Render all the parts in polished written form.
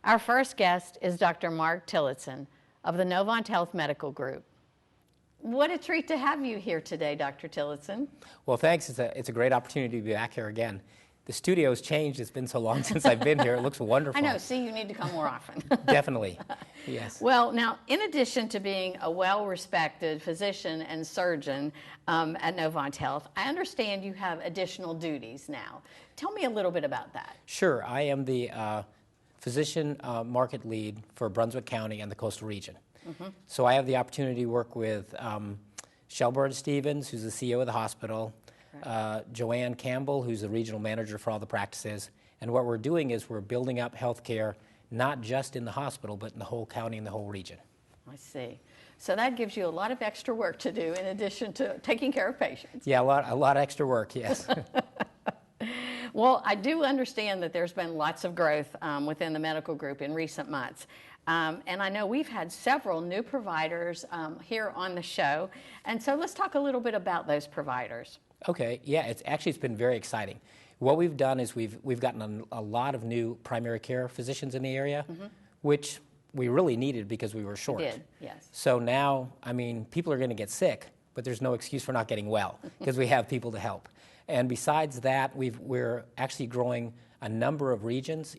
Our first guest is Dr. Mark Tillotson of the Novant Health Medical Group. What a treat to have you here today, Dr. Tillotson. Well, thanks. It's a great opportunity to be back here again. The studio's changed. It's been so long since I've been here. It looks wonderful. I know. See, you need to come more often. Definitely. Yes. Well, now, in addition to being a well-respected physician and surgeon at Novant Health, I understand you have additional duties now. Tell me a little bit about that. Sure. I am the physician market lead for Brunswick County and the coastal region. Mm-hmm. So I have the opportunity to work with Shelburne Stevens, who's the CEO of the hospital, right. Joanne Campbell, who's the regional manager for all the practices. And what we're doing is we're building up healthcare, not just in the hospital, but in the whole county and the whole region. I see. So that gives you a lot of extra work to do in addition to taking care of patients. Yeah, a lot of extra work, yes. Well, I do understand that there's been lots of growth within the medical group in recent months. And I know we've had several new providers here on the show. And so let's talk a little bit about those providers. Okay, yeah, it's been very exciting. What we've done is we've gotten a lot of new primary care physicians in the area, mm-hmm. which we really needed because we were short. We did, yes. So now, I mean, people are going to get sick, but there's no excuse for not getting well because we have people to help. And besides that, we're actually growing a number of regions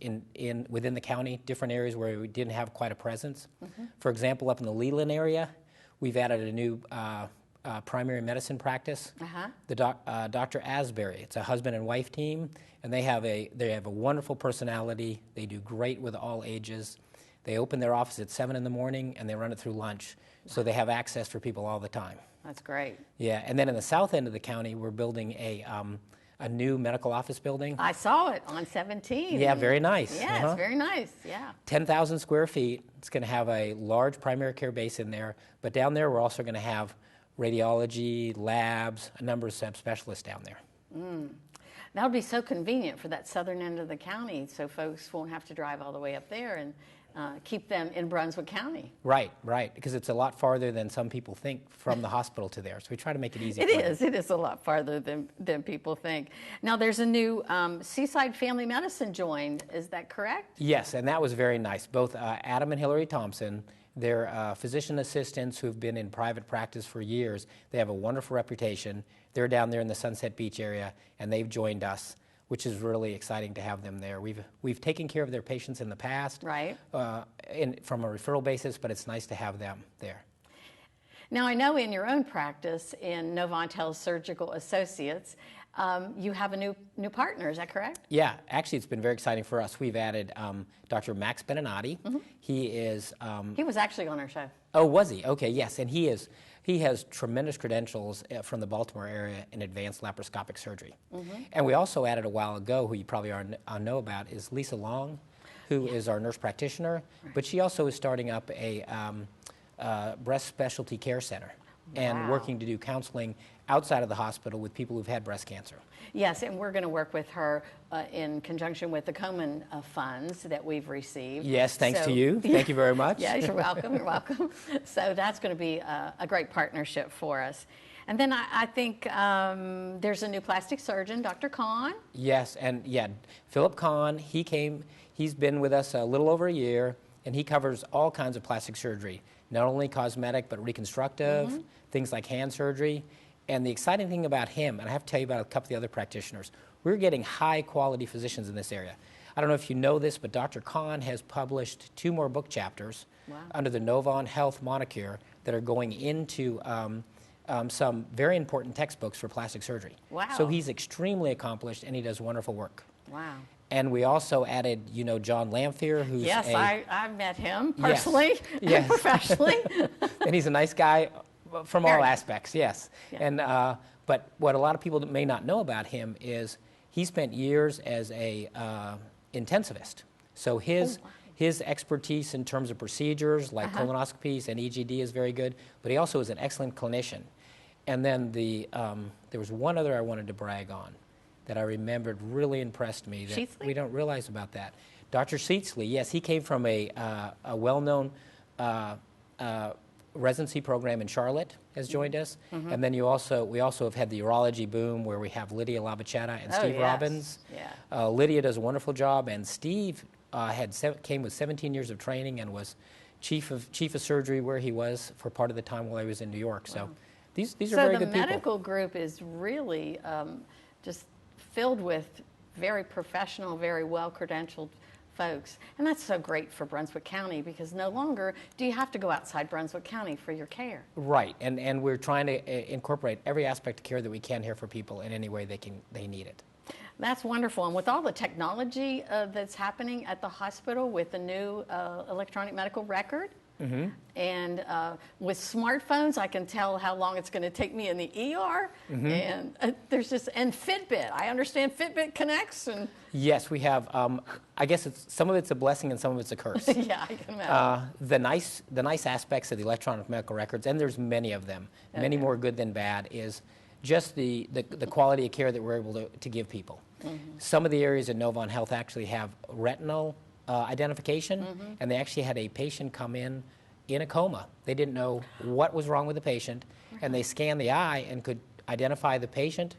within the county, different areas where we didn't have quite a presence. Mm-hmm. For example, up in the Leland area, we've added a new primary medicine practice. Uh-huh. Dr. Asbury. It's a husband and wife team, and they have a wonderful personality. They do great with all ages. They open their office at 7 in the morning, and they run it through lunch. Wow. So they have access for people all the time. That's great. Yeah, and then in the south end of the county, we're building a new medical office building. I saw it on 17. Yeah, very nice. Yeah, uh-huh. It's very nice, yeah. 10,000 square feet. It's going to have a large primary care base in there, but down there we're also going to have radiology, labs, a number of subspecialists down there. Mm. That would be so convenient for that southern end of the county, so folks won't have to drive all the way up there and keep them in Brunswick County. Right, because it's a lot farther than some people think from the hospital to there. So we try to make it easy. It is a lot farther than people think. Now there's a new Seaside Family Medicine joined, is that correct? Yes, and that was very nice. Both Adam and Hillary Thompson, they're physician assistants who've been in private practice for years. They have a wonderful reputation. They're down there in the Sunset Beach area, and they've joined us, which is really exciting to have them there. We've taken care of their patients in the past, right? From a referral basis, but it's nice to have them there. Now, I know in your own practice in Novant Health Surgical Associates, you have a new partner, is that correct? Yeah, actually it's been very exciting for us. We've added Dr. Max Beninati. Mm-hmm. He was actually on our show. Oh, was he? Okay, yes, and he has tremendous credentials from the Baltimore area in advanced laparoscopic surgery. Mm-hmm. And we also added a while ago, who you probably know about, is Lisa Long, who is our nurse practitioner, right. But she also is starting up a breast specialty care center. Wow. And working to do counseling outside of the hospital with people who've had breast cancer. Yes, and we're going to work with her in conjunction with the Komen funds that we've received. Yes, thanks to you. Thank you very much. Yeah, you're welcome. You're welcome. So that's going to be a great partnership for us. And then I think there's a new plastic surgeon, Dr. Kahn. Yes, and yeah, Philip Kahn, he's been with us a little over a year, and he covers all kinds of plastic surgery, not only cosmetic, but reconstructive, mm-hmm. things like hand surgery. And the exciting thing about him, and I have to tell you about a couple of the other practitioners, we're getting high-quality physicians in this area. I don't know if you know this, but Dr. Kahn has published 2 more book chapters under the Novant Health moniker that are going into some very important textbooks for plastic surgery. Wow. So he's extremely accomplished, and he does wonderful work. Wow. And we also added, John Lamphere, who's Yes, I've met him personally and professionally. And he's a nice guy from all aspects, yes. Yeah. And but what a lot of people may not know about him is he spent years as a intensivist. So his expertise in terms of procedures like colonoscopies and EGD is very good, but he also is an excellent clinician. And then there was one other I wanted to brag on that I remembered really impressed me that Sheetsley? We don't realize about that. Dr. Sheetsley, yes, he came from a well-known residency program in Charlotte has joined us. Mm-hmm. And then we also have had the urology boom where we have Lydia Labachetta and Steve Robbins. Yeah. Lydia does a wonderful job, and Steve came with 17 years of training and was chief of surgery where he was for part of the time while I was in New York. Wow. So these are very good people. So the medical group is really just filled with very professional, very well-credentialed folks. And that's so great for Brunswick County because no longer do you have to go outside Brunswick County for your care. Right, and we're trying to incorporate every aspect of care that we can here for people in any way they need it. That's wonderful. And with all the technology that's happening at the hospital with the new electronic medical record, mm-hmm. and with smartphones, I can tell how long it's going to take me in the ER. Mm-hmm. And and Fitbit. I understand Fitbit connects. And yes, we have. I guess some of it's a blessing and some of it's a curse. Yeah, I can imagine. The nice aspects of the electronic medical records, and there's many of them, many more good than bad, is just the quality of care that we're able to give people. Mm-hmm. Some of the areas at Novant Health actually have retinal identification, mm-hmm. and they actually had a patient come in a coma. They didn't know what was wrong with the patient, and they scanned the eye and could identify the patient,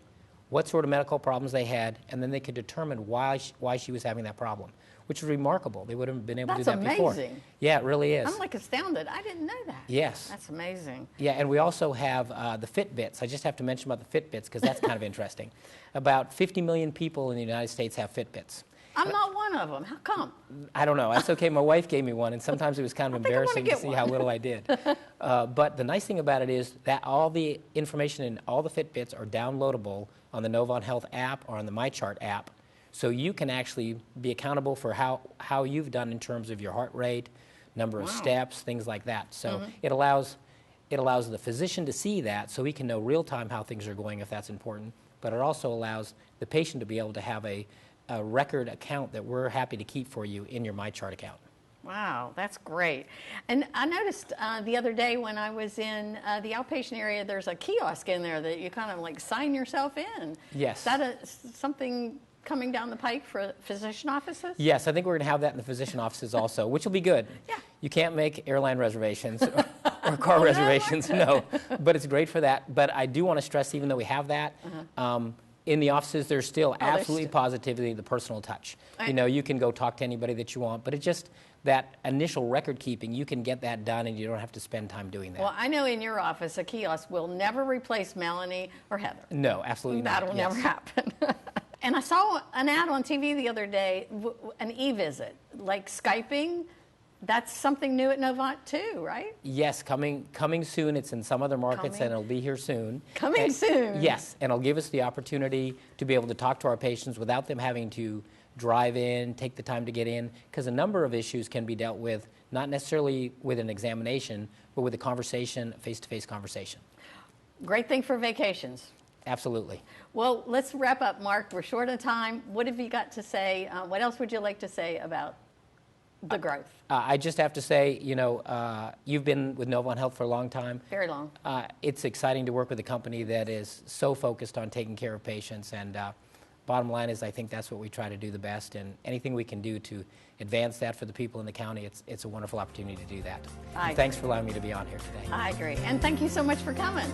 what sort of medical problems they had, and then they could determine why she was having that problem, which is remarkable. They wouldn't have been able to do that before. That's amazing. Yeah, it really is. I'm like astounded. I didn't know that. Yes. That's amazing. Yeah, and we also have the Fitbits. I just have to mention about the Fitbits because that's kind of interesting. About 50 million people in the United States have Fitbits. I'm not one of them. How come? I don't know. That's okay. My wife gave me one, and sometimes it was kind of embarrassing to see how little I did. But the nice thing about it is that all the information in all the Fitbits are downloadable on the Novant Health app or on the MyChart app. So you can actually be accountable for how you've done in terms of your heart rate, number of steps, things like that. So mm-hmm. it allows the physician to see that so he can know real time how things are going if that's important. But it also allows the patient to be able to have a record account that we're happy to keep for you in your MyChart account. Wow, that's great. And I noticed the other day when I was in the outpatient area, there's a kiosk in there that you kind of like sign yourself in. Yes. Is that something coming down the pike for physician offices? Yes, I think we're going to have that in the physician offices also, which will be good. Yeah. You can't make airline reservations or car reservations, no. But it's great for that. But I do want to stress, even though we have that, in the offices, there's still absolutely positively the personal touch. You know, you can go talk to anybody that you want, but it just, that initial record keeping, you can get that done and you don't have to spend time doing that. Well, I know in your office, a kiosk will never replace Melanie or Heather. No, absolutely not. That'll never happen. And I saw an ad on TV the other day, an e-visit, like Skyping. That's something new at Novant too, right? Yes, coming soon. It's in some other markets and it'll be here soon. Coming soon. Yes, and it'll give us the opportunity to be able to talk to our patients without them having to drive in, take the time to get in, because a number of issues can be dealt with, not necessarily with an examination, but with a conversation, face-to-face conversation. Great thing for vacations. Absolutely. Well, let's wrap up, Mark. We're short on time. What have you got to say? What else would you like to say about the growth? I just have to say, you know, you've been with Novant Health for a long time. Very long. It's exciting to work with a company that is so focused on taking care of patients. And bottom line is, I think that's what we try to do the best. And anything we can do to advance that for the people in the county, it's a wonderful opportunity to do that. Thanks for allowing me to be on here today. I agree. And thank you so much for coming.